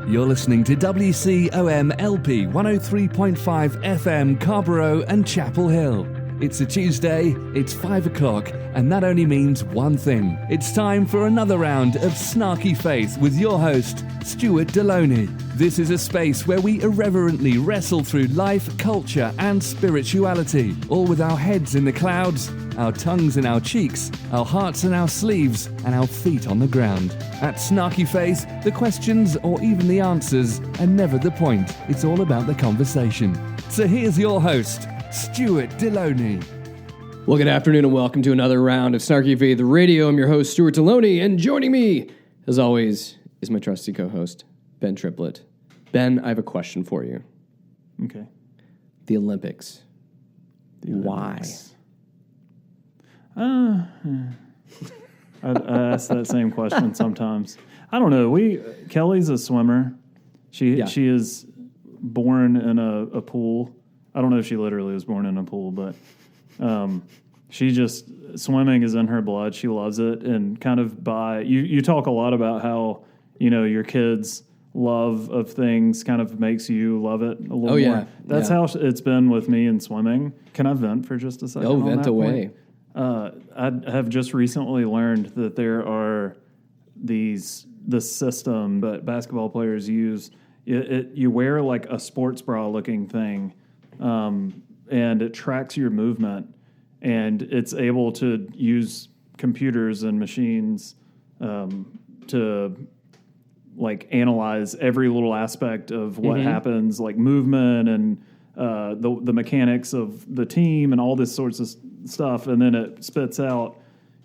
You're listening to WCOM LP 103.5 FM Carborough and Chapel Hill. It's a Tuesday, it's 5 o'clock, and that only means one thing. It's time for another round of Snarky Faith with your host, Stuart Deloney. This is a space where we irreverently wrestle through life, culture, and spirituality, all with our heads in the clouds, our tongues in our cheeks, our hearts in our sleeves, and our feet on the ground. At Snarky Faith, the questions or even the answers are never the point. It's all about the conversation. So here's your host, Stuart Deloney. Well, good afternoon and welcome to another round of Snarky Faith Radio. I'm your host, Stuart Deloney, and joining me, as always, is my trusty co-host, Ben Triplett. Ben, I have a question for you. Okay. The Olympics. Why? I ask that same question sometimes. I don't know. Kelly's a swimmer. She is born in a pool. I don't know if she literally was born in a pool, but swimming is in her blood. She loves it, and kind of you talk a lot about how, your kids' love of things kind of makes you love it a little more. That's how it's been with me in swimming. Can I vent for just a second? Oh, vent away. I have just recently learned that there are this system that basketball players use. You wear like a sports bra looking thing, and it tracks your movement, and it's able to use computers and machines to like analyze every little aspect of what happens, like movement and the mechanics of the team and all this sorts of stuff, and then it spits out,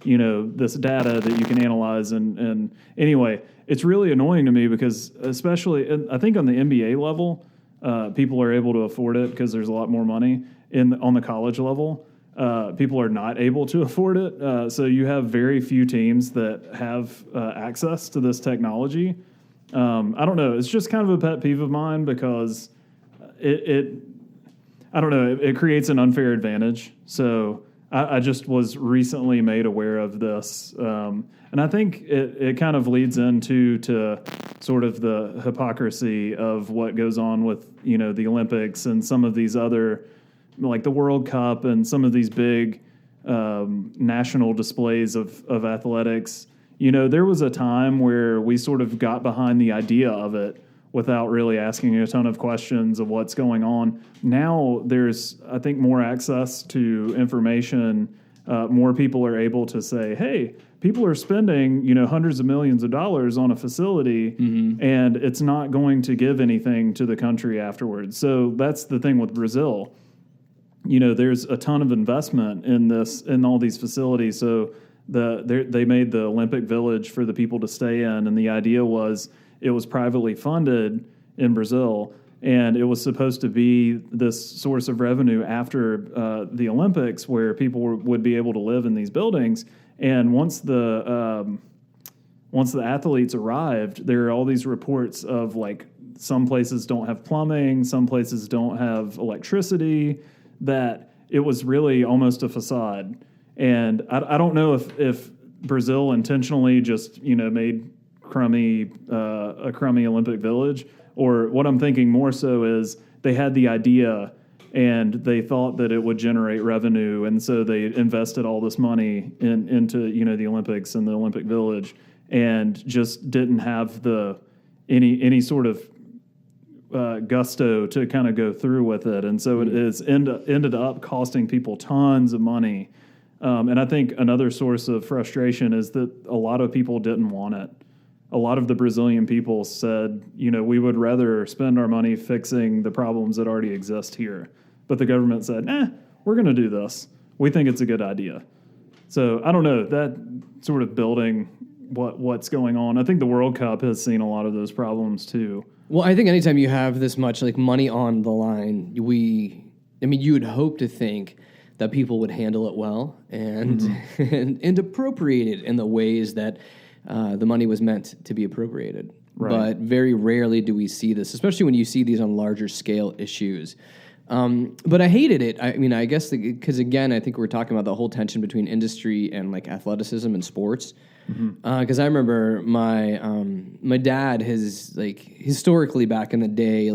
this data that you can analyze. And anyway, it's really annoying to me because, especially, I think on the NBA level, people are able to afford it because there's a lot more money. On the college level, people are not able to afford it. So you have very few teams that have access to this technology. I don't know. It's just kind of a pet peeve of mine because I don't know. It creates an unfair advantage. So I just was recently made aware of this. And I think it kind of leads into sort of the hypocrisy of what goes on with, the Olympics and some of these other, like the World Cup and some of these big national displays of athletics. There was a time where we sort of got behind the idea of it without really asking a ton of questions of what's going on. Now there's, I think, more access to information. More people are able to say, hey, people are spending, hundreds of millions of dollars on a facility, and it's not going to give anything to the country afterwards. So that's the thing with Brazil. There's a ton of investment in all these facilities. So they made the Olympic Village for the people to stay in, and the idea was it was privately funded in Brazil, and it was supposed to be this source of revenue after the Olympics, where people would be able to live in these buildings. And once the athletes arrived, there are all these reports of like some places don't have plumbing, some places don't have electricity, that it was really almost a facade. And I don't know if Brazil intentionally just made a crummy Olympic Village, or what I'm thinking more so is they had the idea and they thought that it would generate revenue, and so they invested all this money into the Olympics and the Olympic Village, and just didn't have any sort of gusto to kind of go through with it, and so it is ended up costing people tons of money. And I think another source of frustration is that a lot of people didn't want it. A lot of the Brazilian people said, we would rather spend our money fixing the problems that already exist here. But the government said, we're going to do this. We think it's a good idea. So I don't know, that sort of building what's going on. I think the World Cup has seen a lot of those problems too. Well, I think anytime you have this much like money on the line, you would hope to think that people would handle it well and and appropriate it in the ways that the money was meant to be appropriated. Right. But very rarely do we see this, especially when you see these on larger scale issues. But I hated it. I mean, I guess because again, I think we're talking about the whole tension between industry and like athleticism and sports. Because I remember my dad has like historically back in the day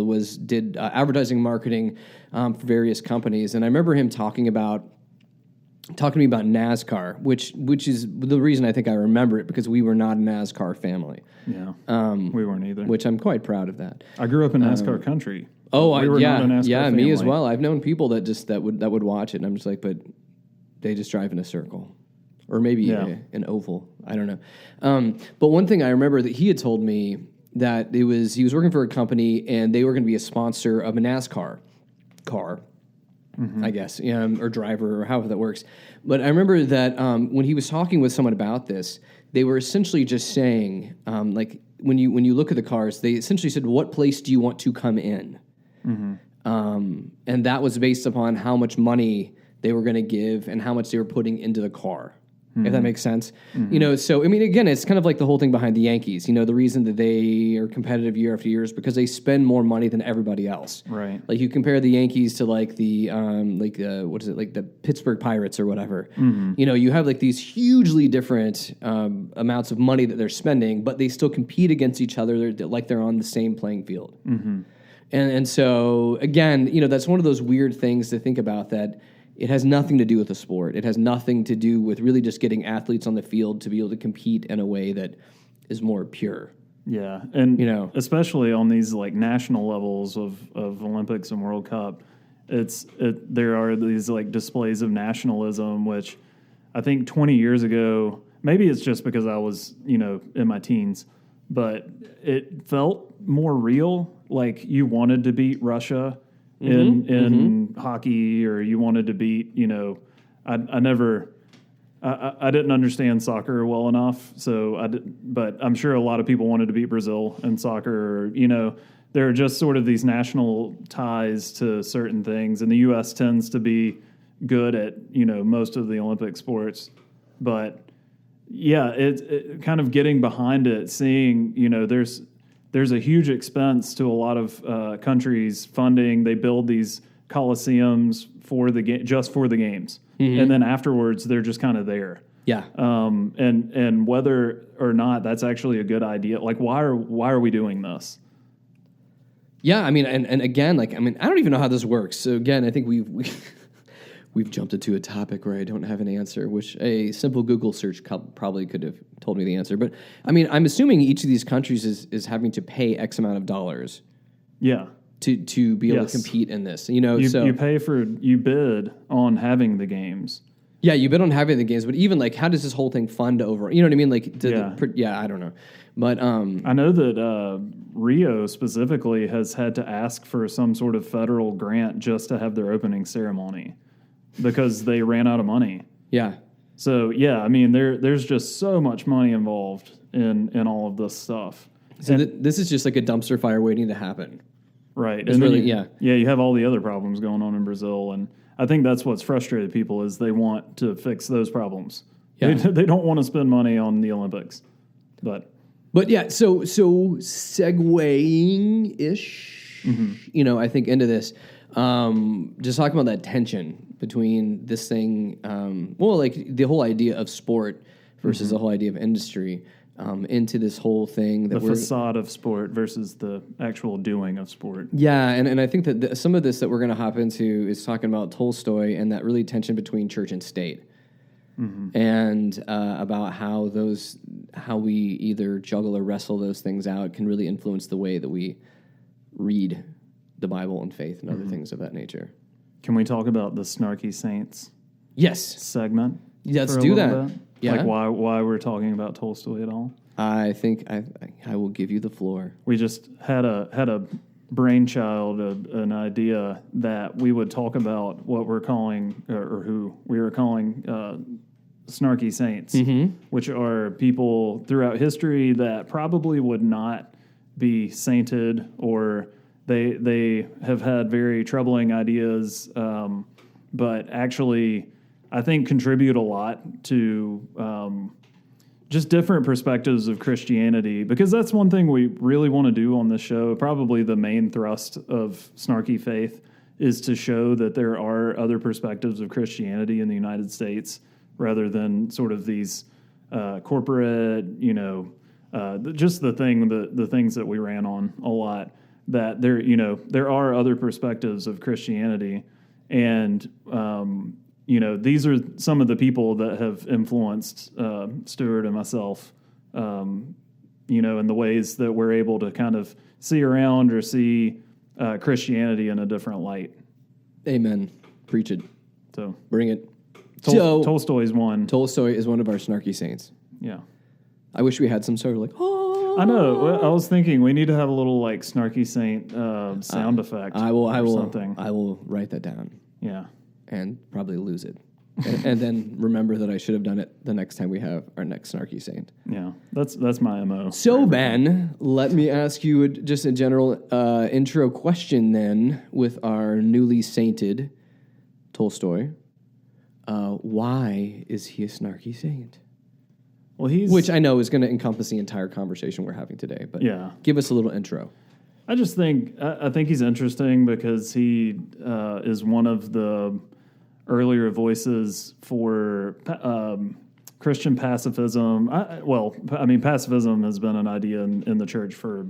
did advertising marketing for various companies, and I remember him talking to me about NASCAR, which is the reason I think I remember it, because we were not a NASCAR family. Yeah, we weren't either. Which I'm quite proud of that. I grew up in NASCAR country. Oh, we were not a NASCAR family. Me as well. I've known people that would watch it, and I'm just like, but they just drive in a circle, or maybe an oval. I don't know. But one thing I remember that he had told me that he was working for a company, and they were going to be a sponsor of a NASCAR car. I guess, or driver, or however that works. But I remember that when he was talking with someone about this, they were essentially just saying, like, when you look at the cars, they essentially said, what place do you want to come in? And that was based upon how much money they were going to give and how much they were putting into the car. If that makes sense. So, I mean, again, it's kind of like the whole thing behind the Yankees. The reason that they are competitive year after year is because they spend more money than everybody else. Right. Like, you compare the Yankees to, like, what is it, like the Pittsburgh Pirates or whatever. You have, like, these hugely different amounts of money that they're spending, but they still compete against each other like they're on the same playing field. And so, again, that's one of those weird things to think about, that it has nothing to do with the sport. It has nothing to do with really just getting athletes on the field to be able to compete in a way that is more pure. Yeah, and especially on these like national levels of Olympics and World Cup, there are these like displays of nationalism, which I think 20 years ago, maybe it's just because I was in my teens, but it felt more real. Like you wanted to beat Russia in hockey, or you wanted to beat, I didn't understand soccer well enough, but I'm sure a lot of people wanted to beat Brazil in soccer. There are just sort of these national ties to certain things, and the U.S. tends to be good at, most of the Olympic sports. But yeah, it kind of getting behind it, seeing, there's a huge expense to a lot of countries funding. They build these coliseums for just for the games, and then afterwards they're just kind of there. Yeah. And whether or not that's actually a good idea, like why are we doing this? Yeah, I mean, and again, like, I mean, I don't even know how this works. So again, I think we've jumped into a topic where I don't have an answer, which a simple Google search probably could have told me the answer. But I mean, I'm assuming each of these countries is having to pay X amount of dollars. Yeah. To be able to compete in this, you bid on having the games. Yeah, you bid on having the games, but even like, how does this whole thing fund over? You know what I mean? Like, I don't know, but I know that Rio specifically has had to ask for some sort of federal grant just to have their opening ceremony, because they ran out of money. Yeah. So yeah, I mean, there's just so much money involved in all of this stuff. So this is just like a dumpster fire waiting to happen. Right. And really, you have all the other problems going on in Brazil, and I think that's what's frustrated people is they want to fix those problems. Yeah. They don't want to spend money on the Olympics. But yeah, so segueing-ish, I think into this, just talking about that tension between this thing, like the whole idea of sport versus the whole idea of industry, into this whole thing. The facade of sport versus the actual doing of sport. Yeah, and I think that some of this that we're going to hop into is talking about Tolstoy and that really tension between church and state. And about how we either juggle or wrestle those things out can really influence the way that we read the Bible and faith and other things of that nature. Can we talk about the Snarky Saints? Yes. Segment? Let's do that. Yeah. Like why we're talking about Tolstoy at all? I think I will give you the floor. We just had a brainchild, an idea that we would talk about what we're calling, or who we were calling, Snarky Saints, which are people throughout history that probably would not be sainted, or they have had very troubling ideas, but actually I think contribute a lot to just different perspectives of Christianity, because that's one thing we really want to do on this show. Probably the main thrust of Snarky Faith is to show that there are other perspectives of Christianity in the United States rather than sort of these corporate, just the things that we ran on a lot, that there are other perspectives of Christianity. And, these are some of the people that have influenced Stuart and myself, in the ways that we're able to kind of see around or see Christianity in a different light. Amen. Preach it. So bring it. Tolstoy's one. Tolstoy is one of our snarky saints. Yeah. I wish we had some sort of like, I know. I was thinking we need to have a little like Snarky Saint sound effect. I will something. I will write that down. Yeah. And probably lose it. and then remember that I should have done it the next time we have our next snarky saint. Yeah. That's my MO. So Ben, let me ask you just a general intro question then with our newly sainted Tolstoy. Why is he a snarky saint? Well, which I know is going to encompass the entire conversation we're having today, but yeah. Give us a little intro. I just think he's interesting because he is one of the earlier voices for Christian pacifism. Pacifism has been an idea in the church for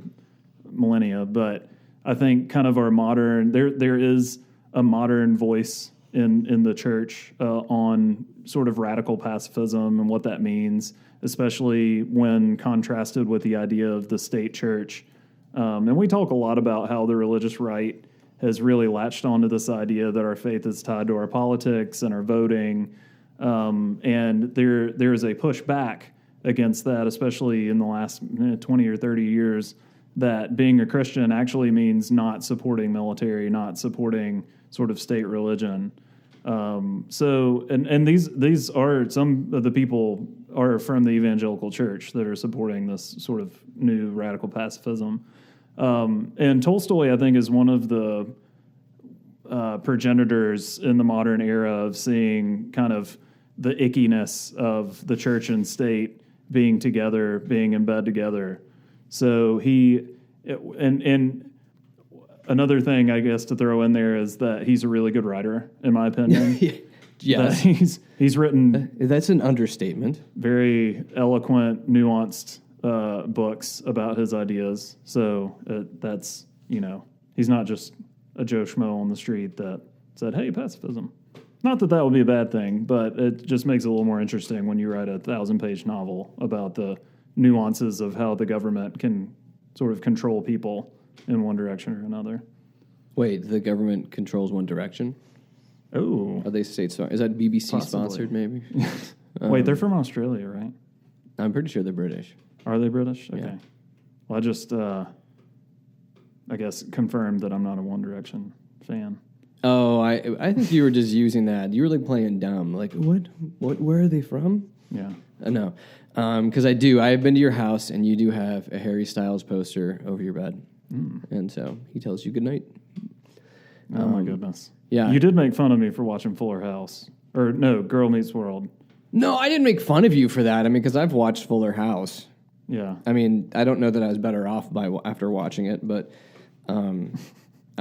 millennia, but I think kind of our modern there is a modern voice in the church on sort of radical pacifism and what that means, especially when contrasted with the idea of the state church. And we talk a lot about how the religious right has really latched onto this idea that our faith is tied to our politics and our voting. And there is a pushback against that, especially in the last 20 or 30 years, that being a Christian actually means not supporting military, not supporting sort of state religion. These are some of the people are from the evangelical church that are supporting this sort of new radical pacifism. And Tolstoy, I think, is one of the progenitors in the modern era of seeing kind of the ickiness of the church and state being together, being in bed together. So and another thing, I guess, to throw in there is that he's a really good writer, in my opinion. Yeah, he's written. That's an understatement. Very eloquent, nuanced books about his ideas. So that's he's not just a Joe Schmo on the street that said, "Hey, pacifism." Not that would be a bad thing, but it just makes it a little more interesting when you write a 1,000-page novel about the nuances of how the government can sort of control people in one direction or another. Wait, the government controls one direction? Oh. Are they state sponsored? Is that BBC Possibly. sponsored, maybe? Wait, they're from Australia, right? I'm pretty sure they're British. Are they British? Okay. Yeah. Well, I just, I guess, confirmed that I'm not a One Direction fan. Oh, I think you were just using that. You were like playing dumb. Like, what? Where are they from? Yeah. No. Because I've been to your house, and you do have a Harry Styles poster over your bed. And so he tells you good night. Oh, my goodness. Yeah. You did make fun of me for watching Fuller House. Or, no, Girl Meets World. No, I didn't make fun of you for that. I mean, because I've watched Fuller House. Yeah. I mean, I don't know that I was better off after watching it, but, I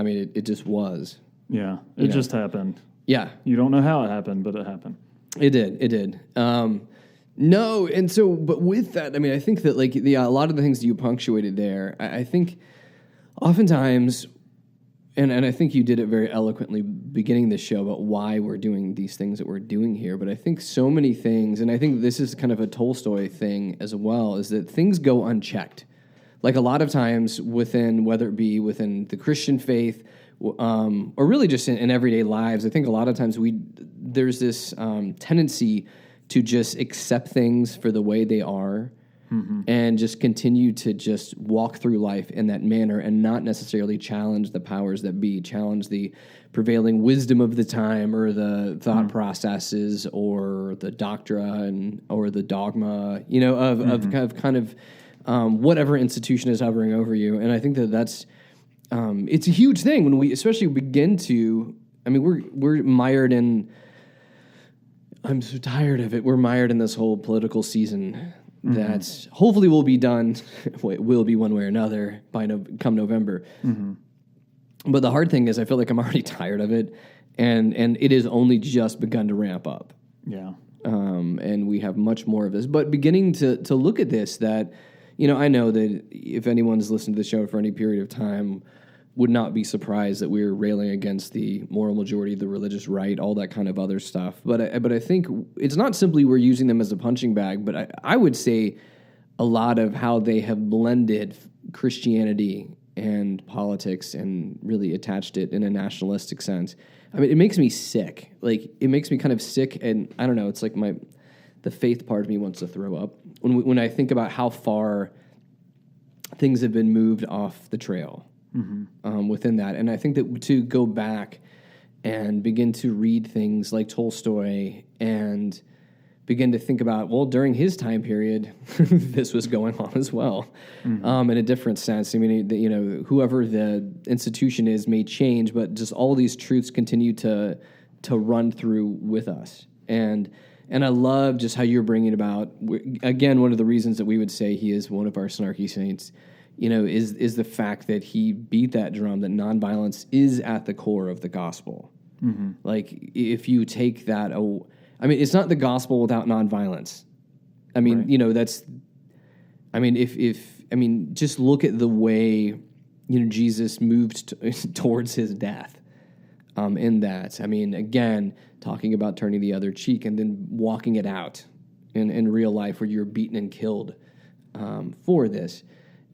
mean, it just was. Yeah, it just happened. Yeah. You don't know how it happened, but it happened. It did. No, and so, but with that, I mean, I think that, like, a lot of the things that you punctuated there, I think oftentimes, and I think you did it very eloquently beginning the show about why we're doing these things that we're doing here, but I think so many things, and I think this is kind of a Tolstoy thing as well, is that things go unchecked. Like a lot of times whether it be within the Christian faith, or really just in everyday lives, I think a lot of times there's this tendency to just accept things for the way they are, and just continue to just walk through life in that manner and not necessarily challenge the powers that be, challenge the prevailing wisdom of the time or the thought processes or the doctrine or the dogma, of kind of whatever institution is hovering over you. And I think that's it's a huge thing when we especially begin to, I mean, we're mired in, I'm so tired of it. We're mired in this whole political season that hopefully will be done. Will be one way or another by come November. But the hard thing is I feel like I'm already tired of it, and it has only just begun to ramp up. Yeah. And we have much more of this. But beginning to look at this, that, I know that if anyone's listened to the show for any period of time, would not be surprised that we're railing against the moral majority, the religious right, all that kind of other stuff. But I think it's not simply we're using them as a punching bag, but I would say a lot of how they have blended Christianity and politics and really attached it in a nationalistic sense. I mean, it makes me sick. Like, it makes me kind of sick, and I don't know, it's like the faith part of me wants to throw up when I think about how far things have been moved off the trail. Within that. And I think that to go back and begin to read things like Tolstoy and begin to think about, well, during his time period, this was going on as well, in a different sense. I mean, whoever the institution is may change, but just all these truths continue to run through with us. And I love just how you're bringing about, again, one of the reasons that we would say he is one of our Snarky Saints, is the fact that he beat that drum, that nonviolence is at the core of the gospel. Like, if you take that, it's not the gospel without nonviolence. I mean, right. Just look at the way, Jesus moved towards his death. In that, again, talking about turning the other cheek and then walking it out in real life where you're beaten and killed for this.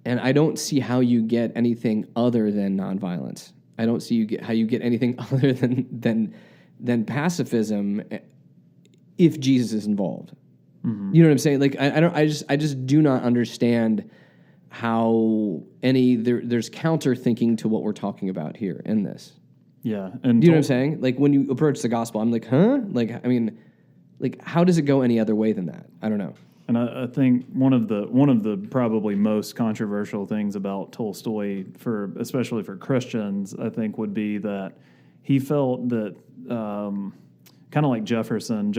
And I don't see how you get anything other than nonviolence. I don't see how you get anything other than pacifism if Jesus is involved. You know what I'm saying? Like, I just do not understand how there's counter thinking to what we're talking about here in this. Yeah, and do you know what I'm saying? Like, when you approach the gospel, I'm like, huh? Like, how does it go any other way than that? I don't know. And I think one of the probably most controversial things about Tolstoy, especially for Christians, I think, would be that he felt that kind of like Jefferson,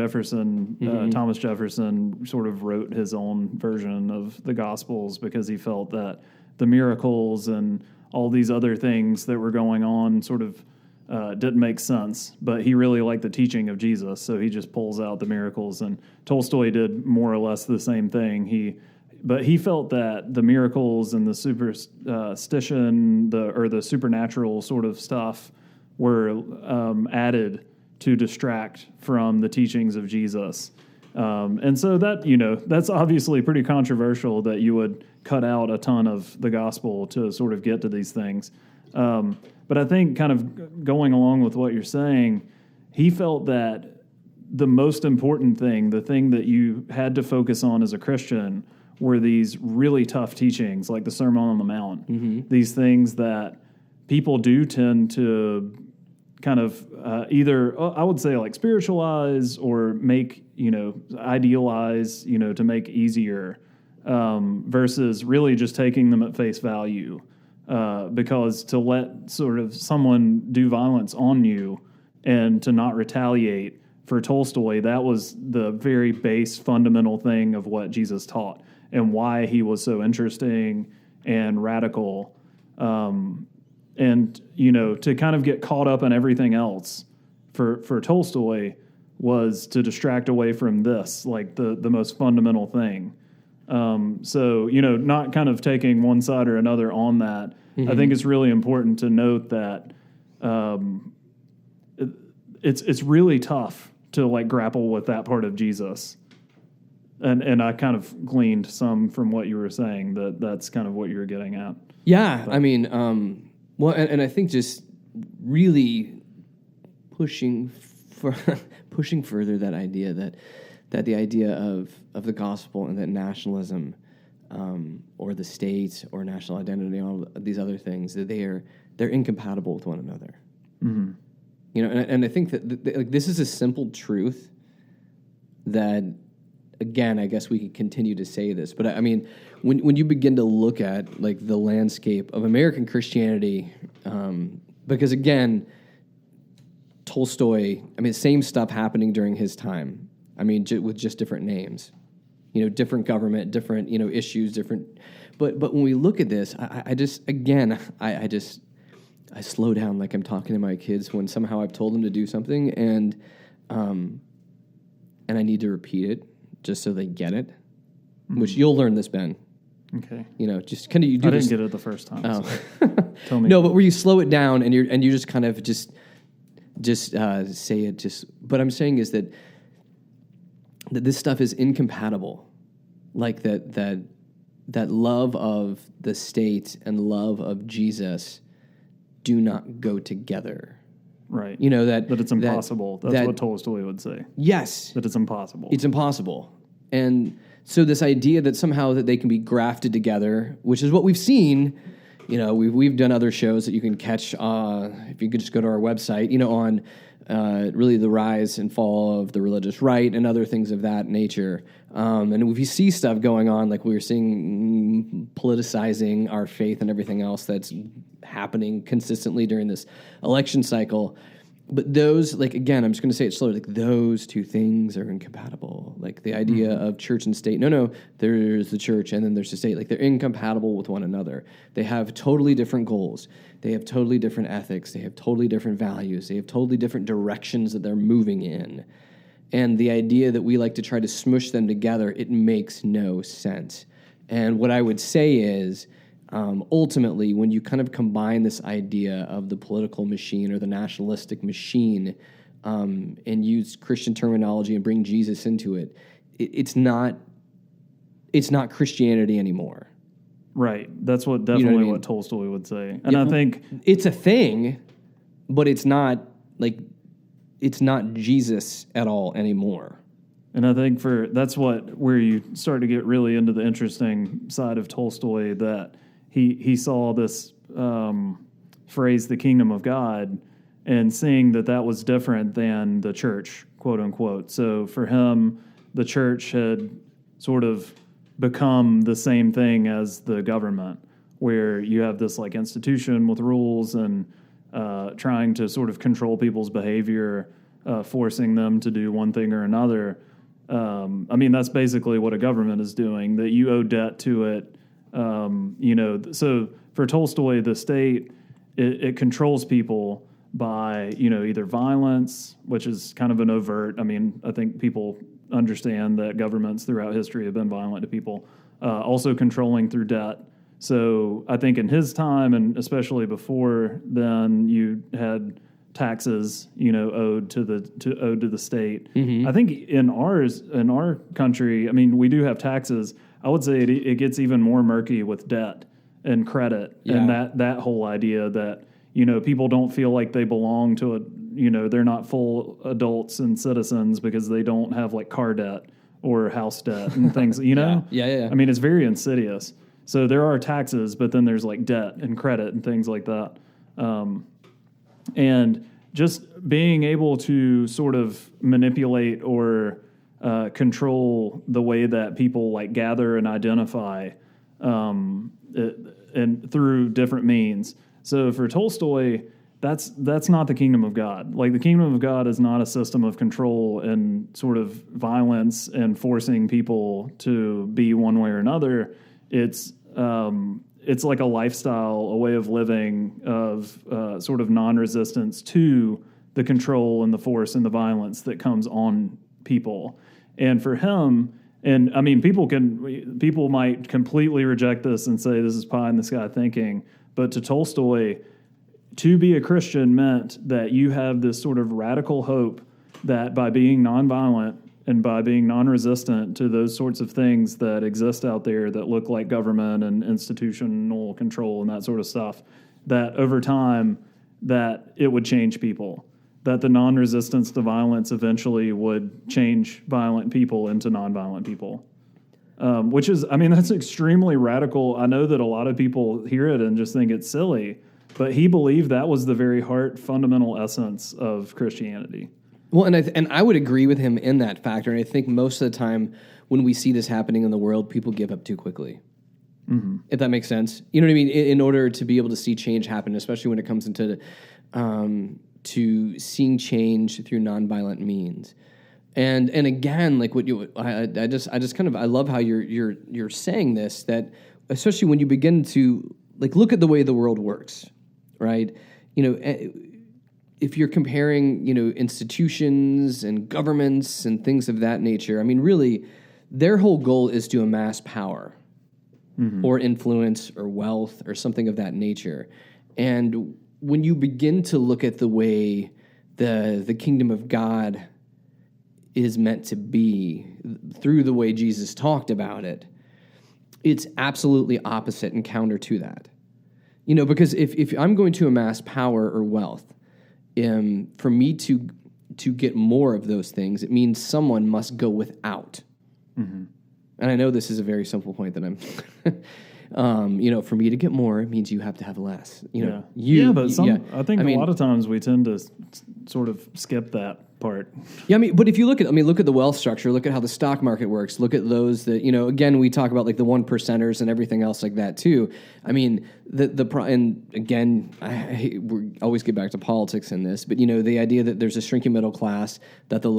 Thomas Jefferson sort of wrote his own version of the Gospels because he felt that the miracles and all these other things that were going on sort of didn't make sense, but he really liked the teaching of Jesus, so he just pulls out the miracles. And Tolstoy did more or less the same thing. But he felt that the miracles and the superstition, the supernatural sort of stuff, were added to distract from the teachings of Jesus. And so that, that's obviously pretty controversial that you would cut out a ton of the gospel to sort of get to these things. But I think kind of going along with what you're saying, he felt that the most important thing, the thing that you had to focus on as a Christian, were these really tough teachings like the Sermon on the Mount. These things that people do tend to kind of either, I would say, like spiritualize or make, idealize, to make easier, versus really just taking them at face value. Because to let sort of someone do violence on you and to not retaliate, for Tolstoy, that was the very base fundamental thing of what Jesus taught and why he was so interesting and radical. And, to kind of get caught up in everything else for Tolstoy was to distract away from this, like the most fundamental thing. So, not kind of taking one side or another on that. I think it's really important to note that it's really tough to like grapple with that part of Jesus. And I kind of gleaned some from what you were saying that's kind of what you were getting at. Yeah, but. Well, and I think just really pushing further that idea that the idea of the gospel and that nationalism or the state or national identity and all these other things, that they're incompatible with one another. And I think that this is a simple truth that, again, I guess we could continue to say this, but when you begin to look at like the landscape of American Christianity, because again, Tolstoy, same stuff happening during his time. With just different names, different government, different, issues, different. But when we look at this, I I slow down like I'm talking to my kids when somehow I've told them to do something and I need to repeat it just so they get it, which you'll learn this, Ben. Okay. You know, just kind of you do I this. didn't get it the first time. Oh. So tell me. No, but where you slow it down and you just kind of just say it. Just what I'm saying is that this stuff is incompatible, like that love of the state and love of Jesus do not go together. Right. You know that it's impossible. That's what Tolstoy would say. Yes. That it's impossible. It's impossible. And so this idea that somehow that they can be grafted together, which is what we've seen, you know, we've done other shows that you can catch if you could just go to our website, you know, on really the rise and fall of the religious right and other things of that nature. And if you see stuff going on, like we were seeing politicizing our faith and everything else that's happening consistently during this election cycle. But those, like, again, I'm just going to say it slowly, like, those two things are incompatible. Like, the idea of church and state, no, there's the church and then there's the state. Like, they're incompatible with one another. They have totally different goals. They have totally different ethics. They have totally different values. They have totally different directions that they're moving in. And the idea that we like to try to smush them together, it makes no sense. And what I would say is, ultimately, when you kind of combine this idea of the political machine or the nationalistic machine and use Christian terminology and bring Jesus into it, it's not Christianity anymore. Right. That's what definitely what I mean? what Tolstoy would say. And I think it's a thing, but it's not Jesus at all anymore. And I think that's where you start to get really into the interesting side of Tolstoy, that he saw this phrase, the kingdom of God, and seeing that was different than the church, quote unquote. So for him, the church had sort of become the same thing as the government, where you have this like institution with rules and trying to sort of control people's behavior, forcing them to do one thing or another. I mean, that's basically what a government is doing, that you owe debt to it. So for Tolstoy, the state, it controls people by, either violence, which is kind of an overt. I mean, I think people understand that governments throughout history have been violent to people, also controlling through debt. So I think in his time, and especially before then, you had taxes, owed to the state. Mm-hmm. I think in our country, I mean, we do have taxes. I would say it gets even more murky with debt and credit, and that whole idea that people don't feel like they belong to they're not full adults and citizens because they don't have like car debt or house debt and things. Yeah. I mean, it's very insidious. So there are taxes, but then there's like debt and credit and things like that. And just being able to sort of manipulate or control the way that people like gather and identify, and through different means. So for Tolstoy, that's not the kingdom of God. Like, the kingdom of God is not a system of control and sort of violence and forcing people to be one way or another. It's like a lifestyle, a way of living of sort of non-resistance to the control and the force and the violence that comes on people. And for him, and I mean, people might completely reject this and say this is pie in the sky thinking, but to Tolstoy, to be a Christian meant that you have this sort of radical hope that by being nonviolent and by being non-resistant to those sorts of things that exist out there that look like government and institutional control and that sort of stuff, that over time that it would change people, that the non-resistance to violence eventually would change violent people into nonviolent people. Which is, I mean, that's extremely radical. I know that a lot of people hear it and just think it's silly, but he believed that was the very heart, fundamental essence of Christianity. Well, and I would agree with him in that factor. And I think most of the time when we see this happening in the world, people give up too quickly. Mm-hmm. If that makes sense. You know what I mean? In order to be able to see change happen, especially when it comes into to seeing change through nonviolent means. And again, like what I just kind of, I love how you're saying this, that especially when you begin to like look at the way the world works, right? if you're comparing, institutions and governments and things of that nature, I mean, really, their whole goal is to amass power or influence or wealth or something of that nature. And when you begin to look at the way the kingdom of God is meant to be through the way Jesus talked about it, it's absolutely opposite and counter to that. Because if I'm going to amass power or wealth, for me to get more of those things, it means someone must go without. Mm-hmm. And I know this is a very simple point that I'm, for me to get more, it means you have to have less. I think a lot of times we tend to sort of skip that part. Yeah, but if you look at the wealth structure, look at how the stock market works, look at those that, again, we talk about like the 1%ers and everything else like that too. I mean, and again, we always get back to politics in this, but the idea that there's a shrinking middle class, that the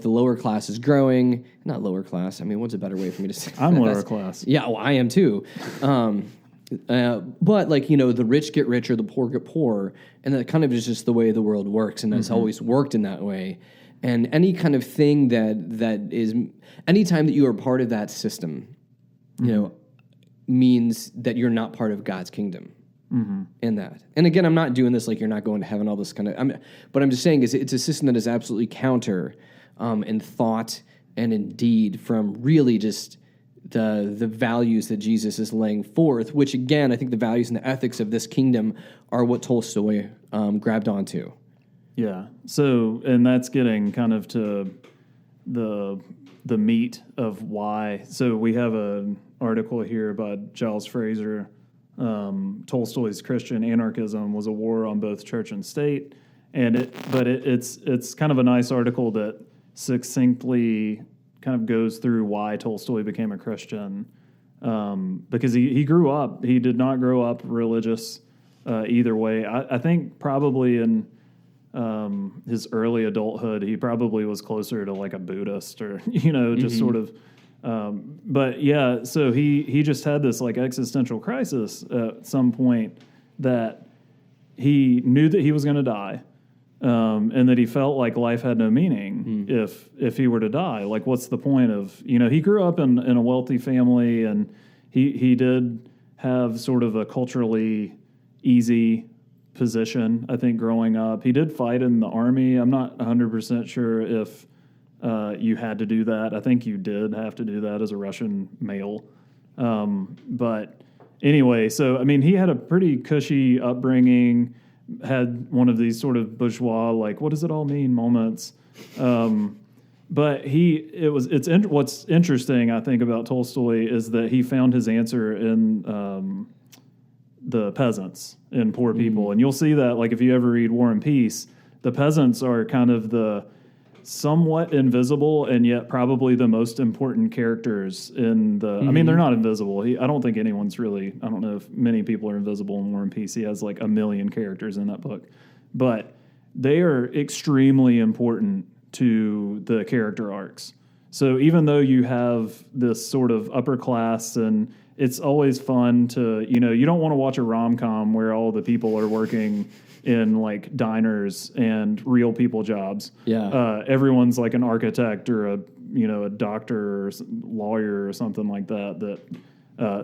lower class is growing, not lower class. I mean, what's a better way for me to say I'm lower class. Yeah, well, I am too. But the rich get richer, the poor get poorer, and that kind of is just the way the world works, and it's always worked in that way. And any kind of thing that is, anytime that you are part of that system, means that you're not part of God's kingdom. In that. And again, I'm not doing this like you're not going to heaven, all this kind of, but I'm just saying is it's a system that is absolutely counter in thought and in deed from really just the values that Jesus is laying forth, which again, I think the values and the ethics of this kingdom are what Tolstoy grabbed onto. Yeah. So, and that's getting kind of to the meat of why. So we have an article here by Giles Fraser. Tolstoy's Christian anarchism was a war on both church and state, and it's kind of a nice article that succinctly kind of goes through why Tolstoy became a Christian, because he grew up. He did not grow up religious either way. I think probably in his early adulthood, he probably was closer to like a Buddhist or just sort of. But yeah, so he just had this like existential crisis at some point that he knew that he was going to die. And that he felt like life had no meaning if he were to die. Like, what's the point of, he grew up in a wealthy family, and he did have sort of a culturally easy position, I think, growing up. He did fight in the army. I'm not 100% sure if you had to do that. I think you did have to do that as a Russian male. But anyway, so, I mean, he had a pretty cushy upbringing, had one of these sort of bourgeois, like, what does it all mean moments. But what's interesting, I think, about Tolstoy is that he found his answer in the peasants and poor people. And you'll see that, like, if you ever read War and Peace, the peasants are kind of the somewhat invisible and yet probably the most important characters in the... I mean, they're not invisible. I don't think anyone's really... I don't know if many people are invisible in War and Peace. He has like 1 million characters in that book. But they are extremely important to the character arcs. So even though you have this sort of upper class, and it's always fun to... you don't want to watch a rom-com where all the people are working in like diners and real people jobs. Yeah. Everyone's like an architect or a doctor or lawyer or something like that.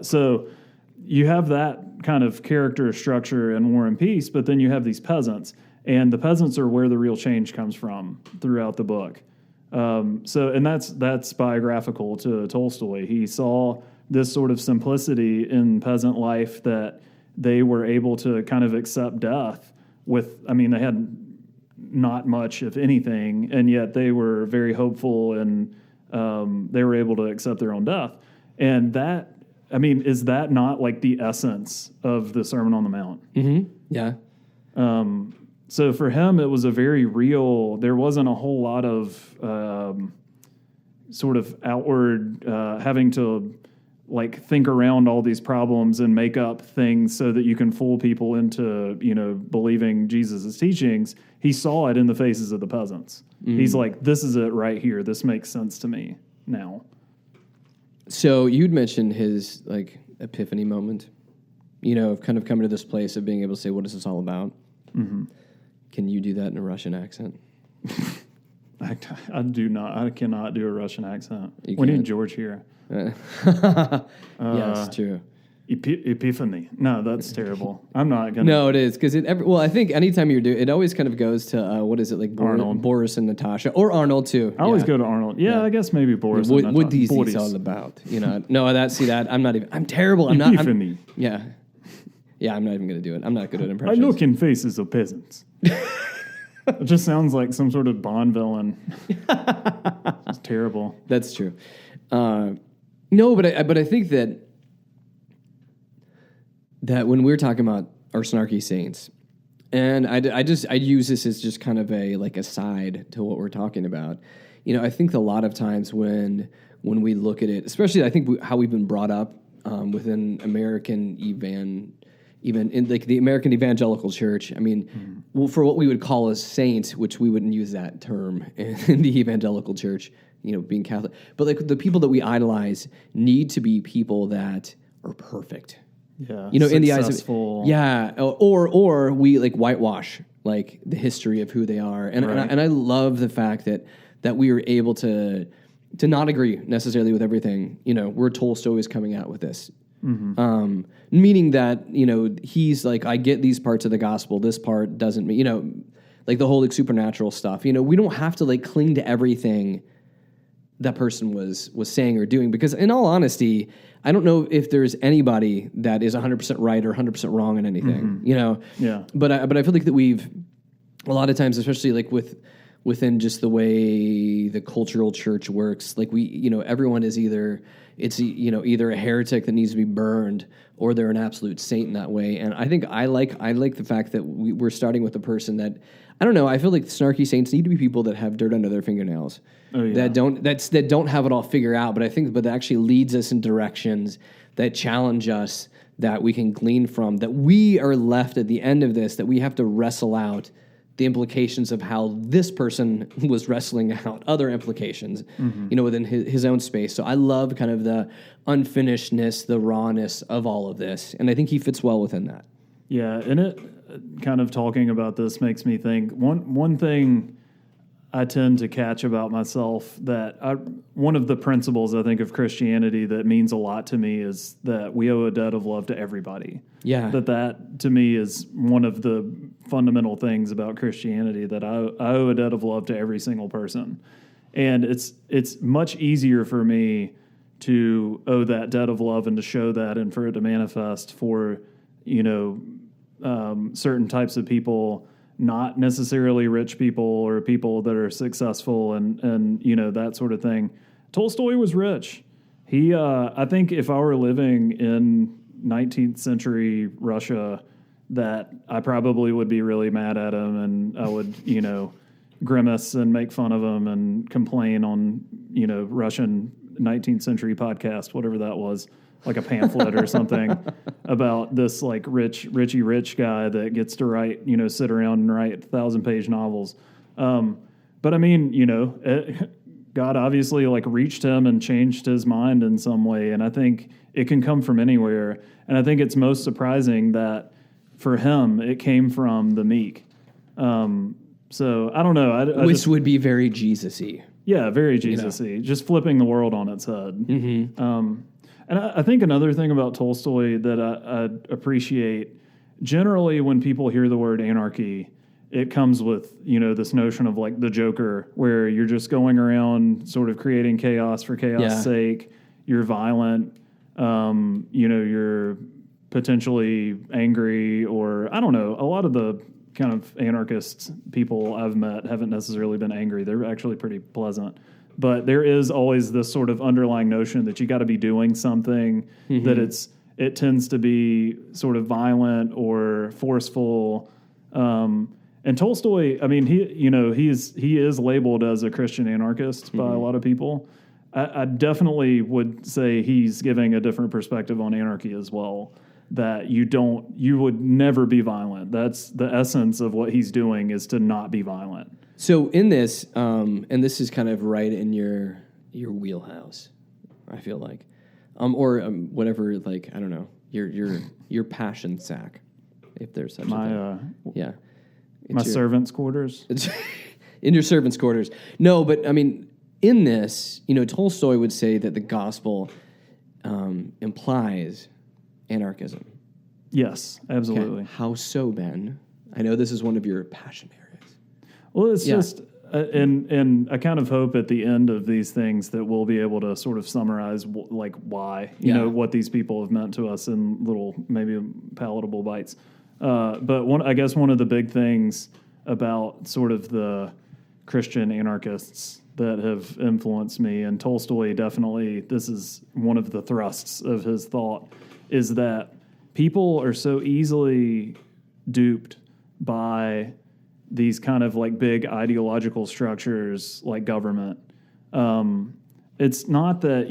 So you have that kind of character structure in War and Peace, but then you have these peasants, and the peasants are where the real change comes from throughout the book. And that's biographical to Tolstoy. He saw this sort of simplicity in peasant life, that they were able to kind of accept death they had not much, if anything, and yet they were very hopeful, and they were able to accept their own death. And that, is that not like the essence of the Sermon on the Mount? Mm-hmm. Yeah. So for him, it was a very real, there wasn't a whole lot of sort of outward having to like think around all these problems and make up things so that you can fool people into, believing Jesus' teachings. He saw it in the faces of the peasants. He's like, this is it right here. This makes sense to me now. So you'd mentioned his like epiphany moment. of kind of coming to this place of being able to say, what is this all about? Mm-hmm. Can you do that in a Russian accent? I do not. I cannot do a Russian accent. We need George here. Yes, true. Epiphany. No, that's terrible. I'm not going to. No, it is. Because I think anytime you do it always kind of goes to, what is it, like Arnold. Boris and Natasha. Or Arnold, too. I always go to Arnold. Yeah, I guess maybe Boris and Natasha. What is this all about? No, I'm terrible. Epiphany. Yeah, I'm not even going to do it. I'm not good at impressions. I look in faces of peasants. It just sounds like some sort of Bond villain. It's terrible. That's true. No, but I think that when we're talking about our Snarky Saints, and I use this as just kind of a side to what we're talking about. I think a lot of times when we look at it, especially I think how we've been brought up within American even in like the American evangelical church. I mean, well, for what we would call as saints, which we wouldn't use that term in the evangelical church, being Catholic, but like the people that we idolize need to be people that are perfect. Yeah, in the eyes of or we like whitewash like the history of who they are, and I love the fact that we are able to not agree necessarily with everything. Where Tolstoy is coming out with this. Mm-hmm. Meaning that, he's like, I get these parts of the gospel, this part doesn't mean, like the whole like supernatural stuff, we don't have to like cling to everything that person was saying or doing, because in all honesty, I don't know if there's anybody that is 100% right or 100% wrong in anything, Yeah. But I feel like that we've, a lot of times, especially like within just the way the cultural church works, like everyone is either a heretic that needs to be burned, or they're an absolute saint in that way. And I think I like the fact that we're starting with a person that, I don't know, I feel like Snarky Saints need to be people that have dirt under their fingernails, that don't have it all figured out. But that actually leads us in directions that challenge us, that we can glean from, that we are left at the end of this, that we have to wrestle out the implications of how this person was wrestling out other implications, within his own space. So I love kind of the unfinishedness, the rawness of all of this. And I think he fits well within that. Yeah, and it kind of talking about this makes me think one thing I tend to catch about myself, one of the principles I think of Christianity that means a lot to me is that we owe a debt of love to everybody. Yeah. That to me is one of the fundamental things about Christianity, that I owe a debt of love to every single person. And it's much easier for me to owe that debt of love and to show that and for it to manifest for, certain types of people, not necessarily rich people or people that are successful and that sort of thing. Tolstoy was rich. He, I think if I were living in 19th century Russia, that I probably would be really mad at him, and I would, grimace and make fun of him and complain on, Russian 19th century podcast, whatever that was, like a pamphlet or something about this like Richie Rich guy that gets to write, sit around and write 1,000-page novels. But I mean, God obviously like reached him and changed his mind in some way. And I think it can come from anywhere. And I think it's most surprising that for him, it came from the meek. So I don't know. Which would be very Jesus-y. Yeah, very Jesus-y. Just flipping the world on its head. Mm-hmm. And I think another thing about Tolstoy that I appreciate, generally when people hear the word anarchy, it comes with, this notion of like the Joker, where you're just going around sort of creating chaos for chaos' sake. You're violent. You're potentially angry, or I don't know. A lot of the kind of anarchist people I've met haven't necessarily been angry. They're actually pretty pleasant. But there is always this sort of underlying notion that you got to be doing something, that it tends to be sort of violent or forceful. And Tolstoy, I mean, he is labeled as a Christian anarchist by a lot of people. I definitely would say he's giving a different perspective on anarchy as well. That you would never be violent. That's the essence of what he's doing, is to not be violent. So in this, and this is kind of right in your wheelhouse, I feel like, whatever, like, I don't know, your passion sack, if there's such a thing. Yeah. My servants' quarters. In your servants' quarters. No, but I mean, in this, Tolstoy would say that the gospel implies anarchism. Yes, absolutely. Okay. How so, Ben? I know this is one of your passion areas. Well, it's just, and I kind of hope at the end of these things that we'll be able to sort of summarize why, what these people have meant to us in little, maybe palatable bites. But I guess one of the big things about sort of the Christian anarchists that have influenced me, and Tolstoy definitely, this is one of the thrusts of his thought, is that people are so easily duped by these kind of like big ideological structures like government. It's not that,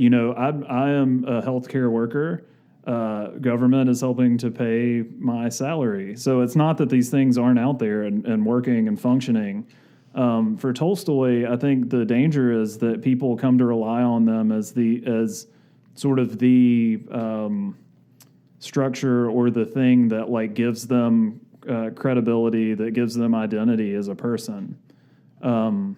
I am a healthcare worker. Government is helping to pay my salary. So it's not that these things aren't out there and working and functioning. For Tolstoy, I think the danger is that people come to rely on them as sort of the structure or the thing that like gives them credibility, that gives them identity as a person. And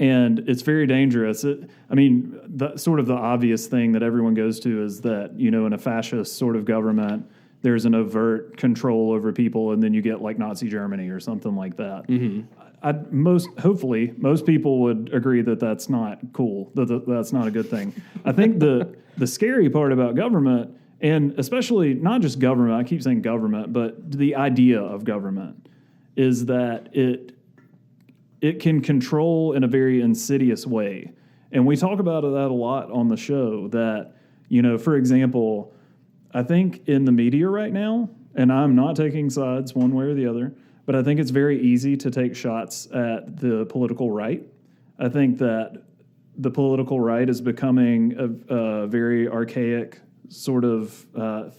it's very dangerous. Sort of the obvious thing that everyone goes to is that, in a fascist sort of government, there's an overt control over people, and then you get like Nazi Germany or something like that. Mm-hmm. Hopefully, most people would agree that that's not cool, that's not a good thing. I think the scary part about government, and especially not just government, I keep saying government, but the idea of government, is that it can control in a very insidious way. And we talk about that a lot on the show, that, for example, I think in the media right now, and I'm not taking sides one way or the other, but I think it's very easy to take shots at the political right. I think that the political right is becoming a very archaic sort of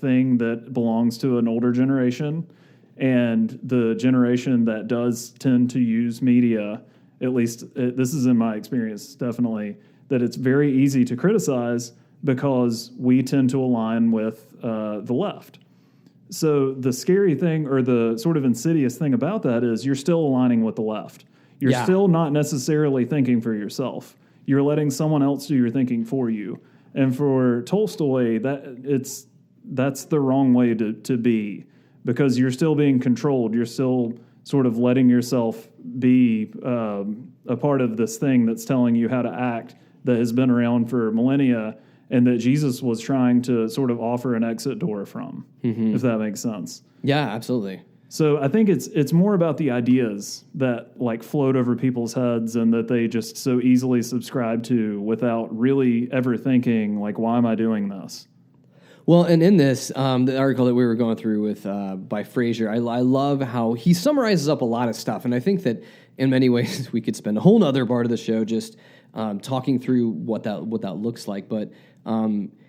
thing that belongs to an older generation. And the generation that does tend to use media, at least this is in my experience, definitely, that it's very easy to criticize because we tend to align with the left. So the scary thing, or the sort of insidious thing about that, is you're still aligning with the left. You're still not necessarily thinking for yourself. You're letting someone else do your thinking for you. And for Tolstoy, that's the wrong way to be, because you're still being controlled. You're still sort of letting yourself be a part of this thing that's telling you how to act, that has been around for millennia, and that Jesus was trying to sort of offer an exit door from, if that makes sense. Yeah, absolutely. So I think it's more about the ideas that like float over people's heads and that they just so easily subscribe to without really ever thinking, like, why am I doing this? Well, and in this, the article that we were going through with by Fraser, I love how he summarizes up a lot of stuff. And I think that in many ways we could spend a whole other part of the show just talking through what that looks like. But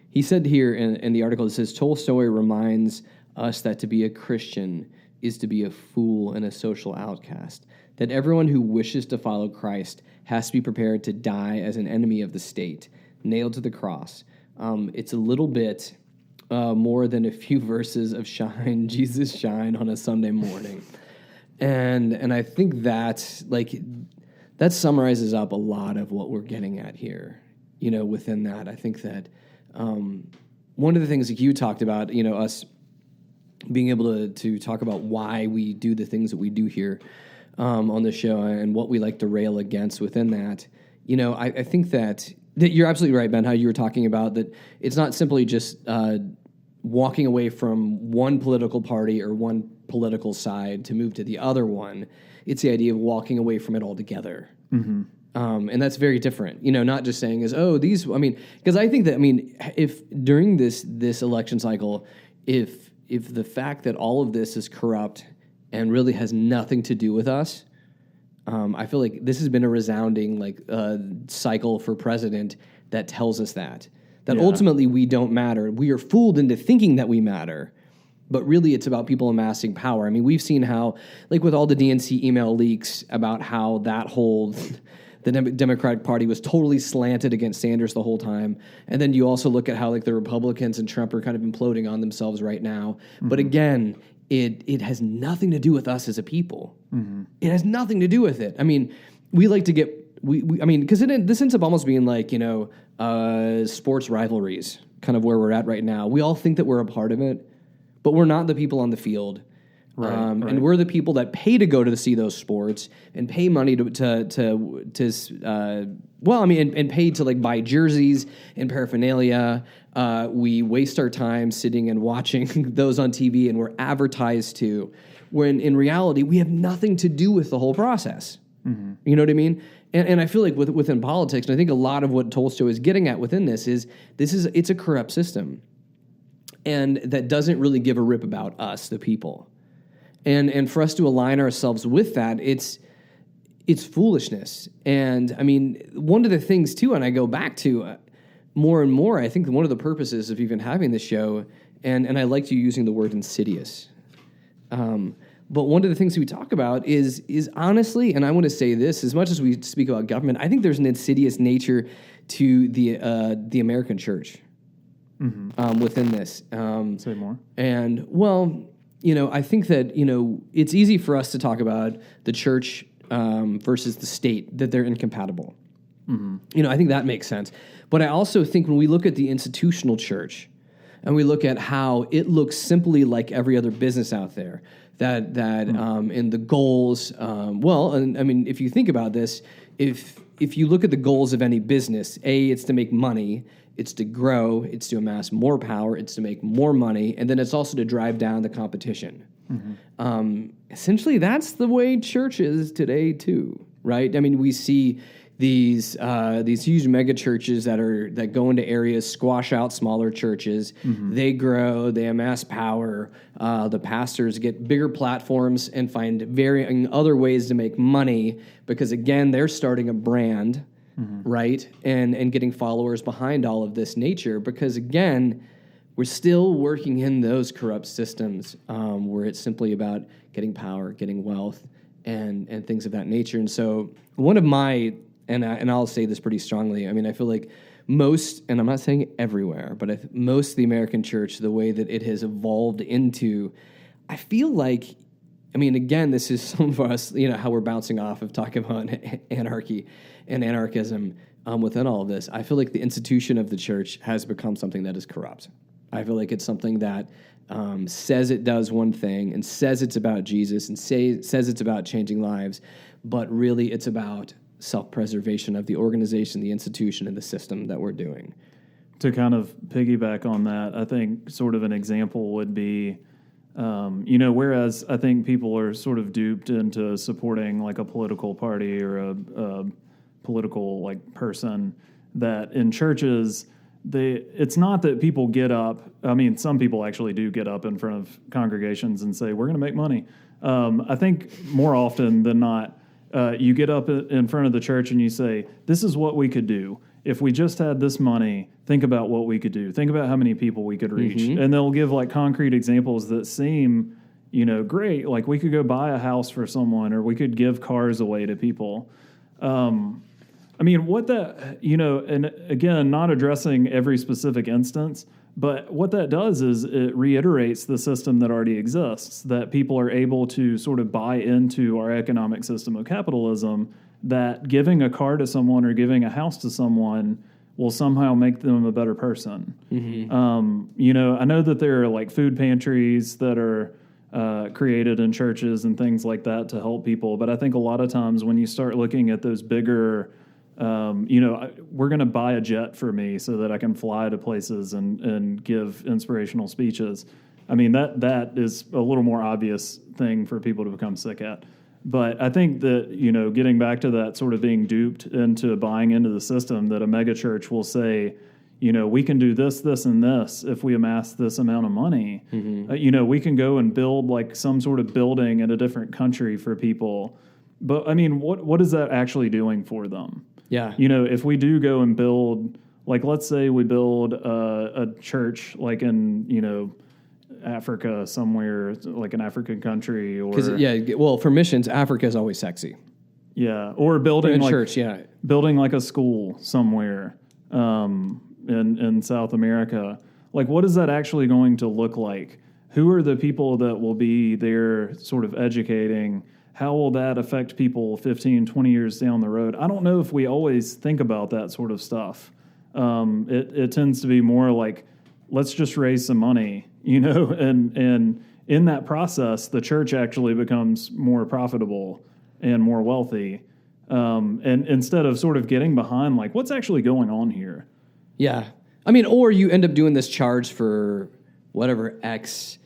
he said here in the article, it says, Tolstoy reminds us that to be a Christian is to be a fool and a social outcast, that everyone who wishes to follow Christ has to be prepared to die as an enemy of the state, nailed to the cross. It's a little bit more than a few verses of shine, Jesus shine on a Sunday morning. And I think that summarizes up a lot of what we're getting at here, within that. I think that one of the things that you talked about, us being able to talk about why we do the things that we do here on the show and what we like to rail against within that, I think that you're absolutely right, Ben, how you were talking about that it's not simply just walking away from one political party or one political side to move to the other one. It's the idea of walking away from it altogether. Mm-hmm. And that's very different, not just saying because I think that, if during this election cycle, if the fact that all of this is corrupt and really has nothing to do with us, I feel like this has been a resounding cycle for president that tells us that ultimately we don't matter. We are fooled into thinking that we matter, but really it's about people amassing power. We've seen how, with all the DNC email leaks, about how that whole the Democratic Party was totally slanted against Sanders the whole time. And then you also look at how like the Republicans and Trump are kind of imploding on themselves right now. But again, it has nothing to do with us as a people. It has nothing to do with it. I mean, we like to get I mean, because this ends up almost being like, you know, sports rivalries, kind of where we're at right now. We all think that we're a part of it, but we're not the people on the field. Right. And we're the people that pay to go to see those sports and pay money and pay to like buy jerseys and paraphernalia. We waste our time sitting and watching those on TV, and we're advertised to, when in reality we have nothing to do with the whole process. You know what I mean? And I feel like within politics, and I think a lot of what Tolstoy is getting at within this is it's a corrupt system, and that doesn't really give a rip about us, the people. And for us to align ourselves with that, it's foolishness. And I mean, one of the things too, and I go back to more and more, I think one of the purposes of even having this show, and I liked you using the word insidious. But one of the things we talk about is honestly, and I want to say this, as much as we speak about government, I think there's an insidious nature to the American church within this. Say more. And well, you know, I think that, you know, it's easy for us to talk about the church versus the state, that they're incompatible. You know, I think that makes sense. But I also think when we look at the institutional church and we look at how it looks simply like every other business out there, that in the goals, and I mean, if you think about this, if you look at the goals of any business, it's to make money, it's to grow, it's to amass more power, it's to make more money, and then it's also to drive down the competition. Essentially, that's the way church is today too, right? I mean, we see these huge mega churches that go into areas, squash out smaller churches. They grow, they amass power. The pastors get bigger platforms and find varying other ways to make money because, again, they're starting a brand, right? And getting followers behind all of this nature because, again, we're still working in those corrupt systems where it's simply about getting power, getting wealth, and things of that nature. And so one of my... And I'll say this pretty strongly. I mean, I feel like most, and I'm not saying everywhere, but most of the American church, the way that it has evolved into, I feel like, I mean, again, this is some of us, you know, how we're bouncing off of talking about anarchy and anarchism within all of this. I feel like the institution of the church has become something that is corrupt. I feel like it's something that says it does one thing and says it's about Jesus and says it's about changing lives, but really it's about self-preservation of the organization, the institution, and the system that we're doing. To kind of piggyback on that, I think sort of an example would be, you know, whereas I think people are sort of duped into supporting like a political party or a political like person, that in churches, it's not that people get up. I mean, some people actually do get up in front of congregations and say, we're going to make money. I think more often than not, you get up in front of the church and you say, this is what we could do. If we just had this money, think about what we could do. Think about how many people we could reach. And they'll give like concrete examples that seem, you know, great. Like we could go buy a house for someone, or we could give cars away to people. I mean, what that, you know, and again, not addressing every specific instance, but what that does is it reiterates the system that already exists, that people are able to sort of buy into our economic system of capitalism, that giving a car to someone or giving a house to someone will somehow make them a better person. You know, I know that there are like food pantries that are created in churches and things like that to help people, but I think a lot of times when you start looking at those bigger... you know, we're going to buy a jet for me so that I can fly to places and give inspirational speeches. I mean, that is a little more obvious thing for people to become sick at. But I think that, you know, getting back to that sort of being duped into buying into the system, that a megachurch will say, you know, we can do this, this, and this if we amass this amount of money. You know, we can go and build like some sort of building in a different country for people. But, I mean, what is that actually doing for them? Yeah. You know, if we do go and build, like, let's say we build a church, like in, you know, Africa somewhere, like an African country, or... well, for missions, Africa is always sexy. Yeah, or building like church, yeah. building like a school somewhere in South America. Like, what is that actually going to look like? Who are the people that will be there sort of educating? How will that affect people 15, 20 years down the road? I don't know if we always think about that sort of stuff. It tends to be more like, let's just raise some money, and in that process, the church actually becomes more profitable and more wealthy. And instead of sort of getting behind, like, what's actually going on here? Yeah. I mean, or you end up doing this charge for whatever X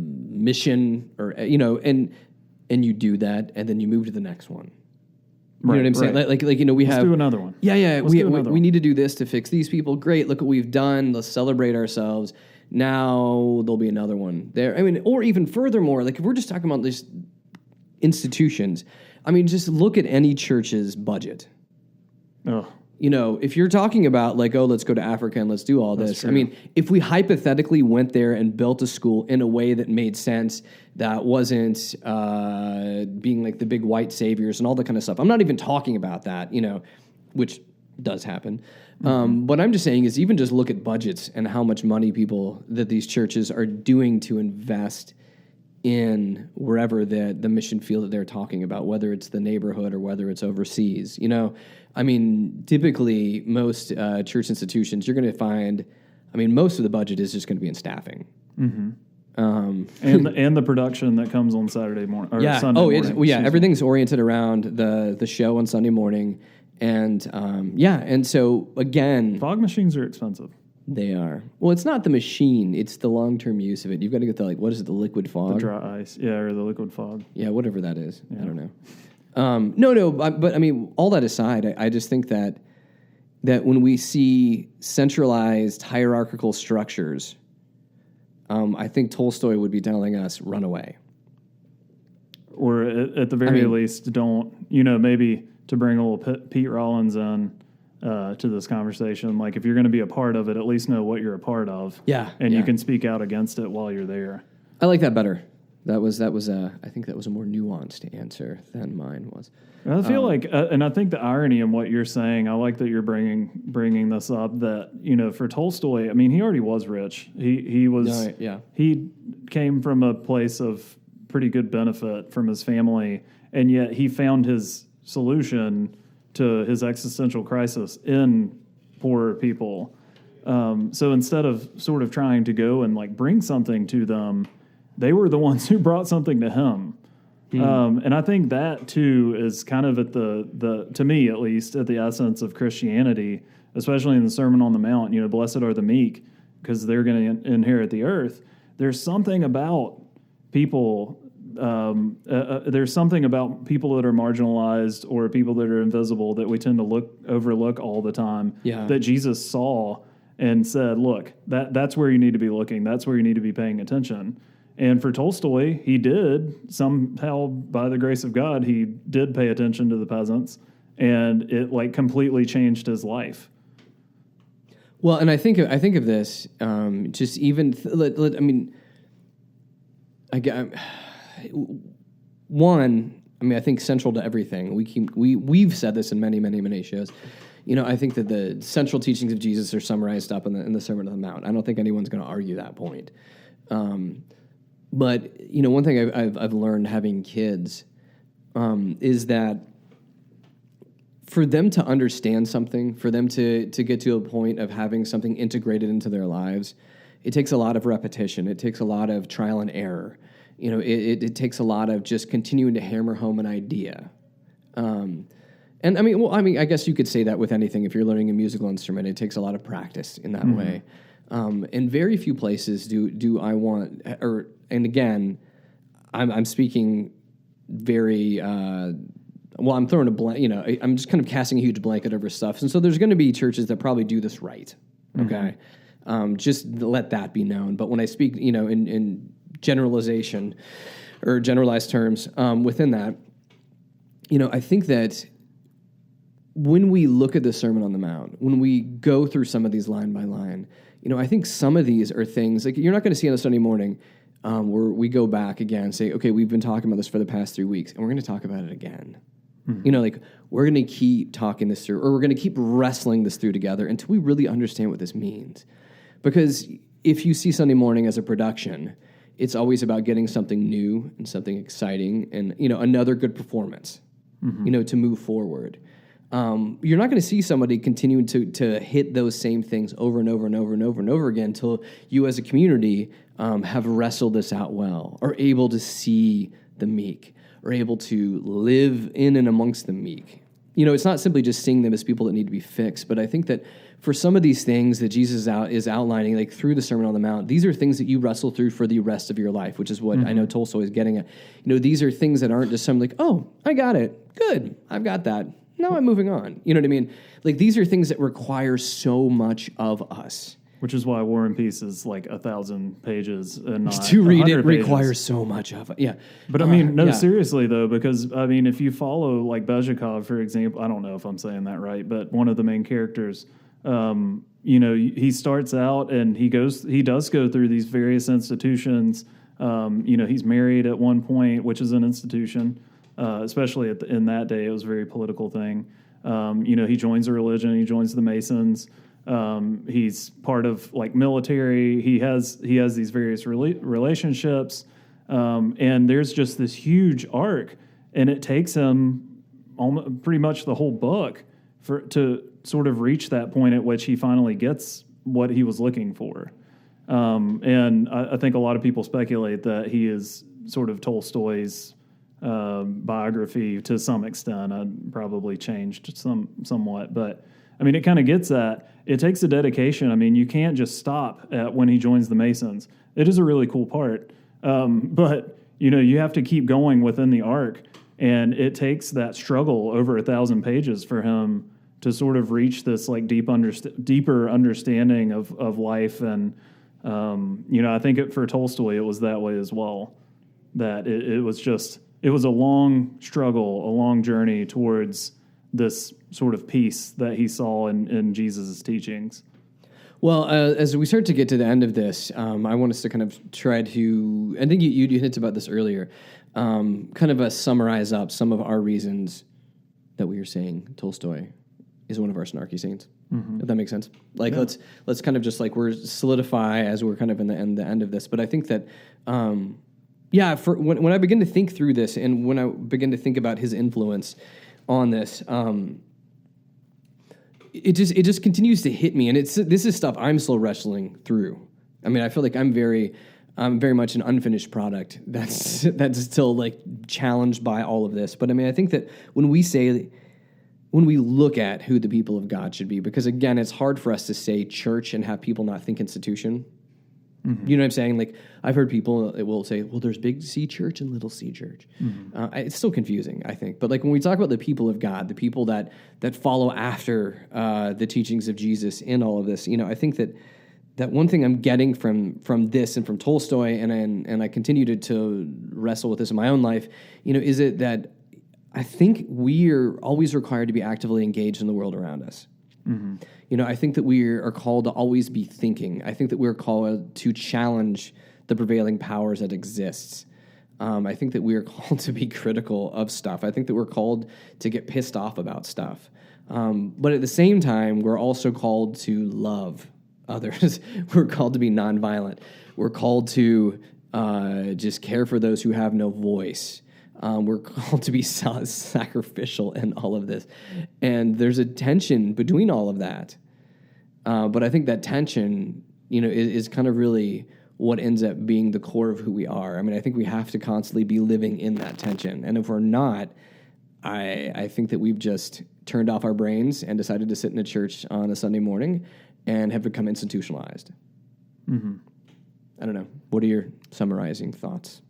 mission or, and you do that, and then you move to the next one. You know what I'm saying? Like we Let's have... do another one. Yeah. We need to do this to fix these people. Great. Look what we've done. Let's celebrate ourselves. Now there'll be another one there. I mean, or even furthermore, like if we're just talking about these institutions, I mean, just look at any church's budget. Oh. If you're talking about like, oh, let's go to Africa and let's do all this. I mean, if we hypothetically went there and built a school in a way that made sense, that wasn't being like the big white saviors and all that kind of stuff. I'm not even talking about that, which does happen. What I'm just saying is even just look at budgets and how much money that these churches are doing to invest in wherever the mission field that they're talking about, whether it's the neighborhood or whether it's overseas. I mean, typically most church institutions, you're going to find, most of the budget is just going to be in staffing. Mm-hmm. And the production that comes on Saturday morning or Sunday morning. Everything's oriented around the show on Sunday morning. And and so again, fog machines are expensive. They are. Well, it's not the machine; it's the long-term use of it. You've got to get the what is it? The liquid fog, the dry ice, or the liquid fog. Yeah, whatever that is. Yeah. I don't know. But I mean, all that aside, I just think that when we see centralized hierarchical structures, I think Tolstoy would be telling us, run away. Or at the very least, don't, maybe to bring a little Pete Rollins in to this conversation, like if you're going to be a part of it, at least know what you're a part of. Yeah. And you can speak out against it while you're there. I like that better. That was I think that was a more nuanced answer than mine was. I feel like, and I think the irony in what you're saying, I like that you're bringing this up. That for Tolstoy, I mean, he already was rich. He was he came from a place of pretty good benefit from his family, and yet he found his solution to his existential crisis in poorer people. So instead of sort of trying to go and like bring something to them, they were the ones who brought something to him. And I think that too is kind of at the to me at least at the essence of Christianity, especially in the Sermon on the Mount. Blessed are the meek because they're going to inherit the earth. There's something about people. There's something about people that are marginalized or people that are invisible that we tend to overlook all the time. Yeah. That Jesus saw and said, "Look, that's where you need to be looking. That's where you need to be paying attention." And for Tolstoy, he did somehow, by the grace of God, he did pay attention to the peasants, and it like completely changed his life. Well, and I think of this just even. I think central to everything. We've said this in many shows. I think that the central teachings of Jesus are summarized up in the Sermon on the Mount. I don't think anyone's going to argue that point. But one thing I've learned having kids is that for them to understand something, for them to get to a point of having something integrated into their lives, it takes a lot of repetition. It takes a lot of trial and error. It takes a lot of just continuing to hammer home an idea. I guess you could say that with anything. If you're learning a musical instrument, it takes a lot of practice in that way. And very few places do I want, and again, I'm speaking very, I'm throwing a blank, I'm just kind of casting a huge blanket over stuff. And so there's going to be churches that probably do this right. Okay. Just let that be known. But when I speak, in generalization or generalized terms, within that, I think that when we look at the Sermon on the Mount, when we go through some of these line by line, I think some of these are things like you're not going to see on a Sunday morning, where we go back again and say, okay, we've been talking about this for the past 3 weeks, and we're going to talk about it again. You know, like, we're going to keep talking this through, or we're going to keep wrestling this through together until we really understand what this means. Because if you see Sunday morning as a production, it's always about getting something new and something exciting and, you know, another good performance, you know, to move forward. You're not going to see somebody continuing to hit those same things over and over and over and over and over again until you as a community have wrestled this out well, are able to see the meek, are able to live in and amongst the meek. You know, it's not simply just seeing them as people that need to be fixed, but I think that for some of these things that Jesus is outlining, like through the Sermon on the Mount, these are things that you wrestle through for the rest of your life, which is what I know Tolstoy is getting at. You know, these are things that aren't just something like, oh, I got it. Good. I've got that. Now I'm moving on. You know what I mean? Like, these are things that require so much of us. Which is why War and Peace is like 1,000 pages and not to read it 100 pages. requires so much of it. Yeah. But I mean, seriously though, because I mean, if you follow like Bezhikov, for example, I don't know if I'm saying that right, but one of the main characters, you know, he starts out and he does go through these various institutions. You know, he's married at one point, which is an institution, especially in that day, it was a very political thing. You know, he joins a religion, he joins the Masons. He's part of like military. He has these various relationships, and there's just this huge arc, and it takes him pretty much the whole book to sort of reach that point at which he finally gets what he was looking for. And I think a lot of people speculate that he is sort of Tolstoy's biography to some extent. I'd probably changed somewhat, but I mean, it kind of gets that. It takes a dedication. I mean, you can't just stop at when he joins the Masons. It is a really cool part. But, you know, you have to keep going within the arc. And it takes that struggle over 1,000 pages for him to sort of reach this, like, deeper understanding of life. And, you know, I think for Tolstoy, it was that way as well. That it was a long struggle, a long journey towards this sort of peace that he saw in Jesus' teachings. Well, as we start to get to the end of this, I want us to kind of try to, I think you hinted about this earlier, kind of summarize up some of our reasons that we are saying Tolstoy is one of our snarky saints. If that makes sense. Like, yeah. let's kind of just like we're solidify as we're kind of in the end of this. But I think that, for when I begin to think through this and when I begin to think about his influence on this, it just continues to hit me, and this is stuff I'm still wrestling through. I mean, I feel like I'm very much an unfinished product that's still like challenged by all of this. But I mean, I think that when we look at who the people of God should be, because again, it's hard for us to say church and have people not think institution. You know what I'm saying? Like, I've heard people that will say, well, there's big C church and little C church. It's still confusing, I think. But like when we talk about the people of God, the people that follow after the teachings of Jesus in all of this, you know, I think that one thing I'm getting from this and from Tolstoy, and I continue to wrestle with this in my own life, you know, is it that I think we are always required to be actively engaged in the world around us. You know, I think that we are called to always be thinking. I think that we're called to challenge the prevailing powers that exists. I think that we are called to be critical of stuff. I think that we're called to get pissed off about stuff. But at the same time, we're also called to love others. We're called to be nonviolent. We're called to just care for those who have no voice. We're called to be sacrificial in all of this. And there's a tension between all of that. But I think that tension, you know, is kind of really what ends up being the core of who we are. I mean, I think we have to constantly be living in that tension. And if we're not, I think that we've just turned off our brains and decided to sit in a church on a Sunday morning and have become institutionalized. I don't know. What are your summarizing thoughts?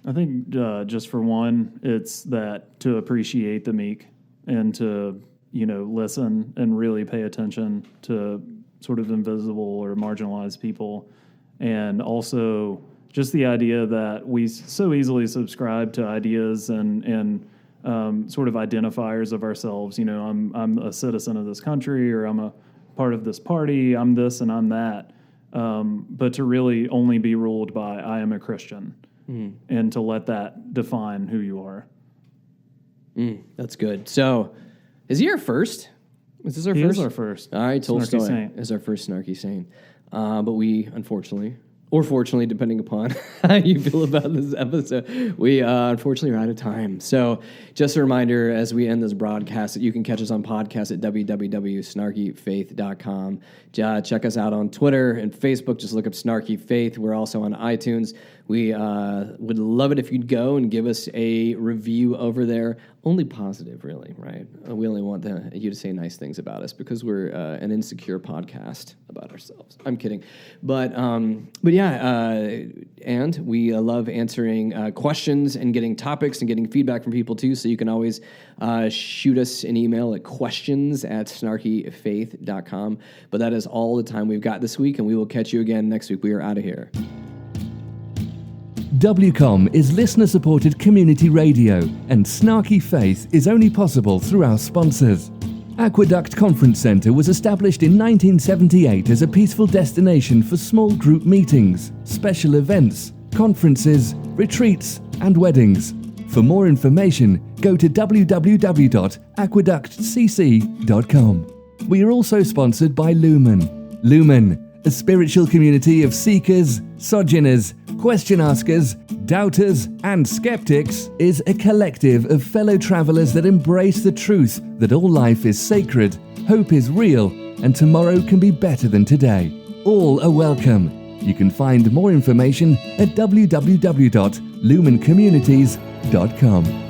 I think just for one, it's that to appreciate the meek and to, you know, listen and really pay attention to sort of invisible or marginalized people. And also just the idea that we so easily subscribe to ideas and sort of identifiers of ourselves. You know, I'm a citizen of this country, or I'm a part of this party, I'm this and I'm that. but to really only be ruled by I am a Christian, and to let that define who you are. That's good. So, is he our first? Is this our He first? is our first. All right, Tolstoy Snarky Saint. is our first Snarky Saint. But we, unfortunately, or fortunately, depending upon how you feel about this episode, we unfortunately are out of time. So just a reminder as we end this broadcast that you can catch us on podcast at www.snarkyfaith.com. Check us out on Twitter and Facebook. Just look up Snarky Faith. We're also on iTunes. We would love it if you'd go and give us a review over there. Only positive, really, right? We only want you to say nice things about us because we're an insecure podcast about ourselves. I'm kidding. But yeah, and we love answering questions and getting topics and getting feedback from people too. So you can always shoot us an email at questions@snarkyfaith.com. But that is all the time we've got this week, and we will catch you again next week. We are out of here. WCOM is listener-supported community radio, and Snarky Faith is only possible through our sponsors. Aqueduct Conference Centre was established in 1978 as a peaceful destination for small group meetings, special events, conferences, retreats, and weddings. For more information, go to www.aqueductcc.com. We are also sponsored by Lumen. Lumen, a spiritual community of seekers, sojourners, question askers, doubters, and skeptics, is a collective of fellow travelers that embrace the truth that all life is sacred, hope is real, and tomorrow can be better than today. All are welcome. You can find more information at www.lumencommunities.com.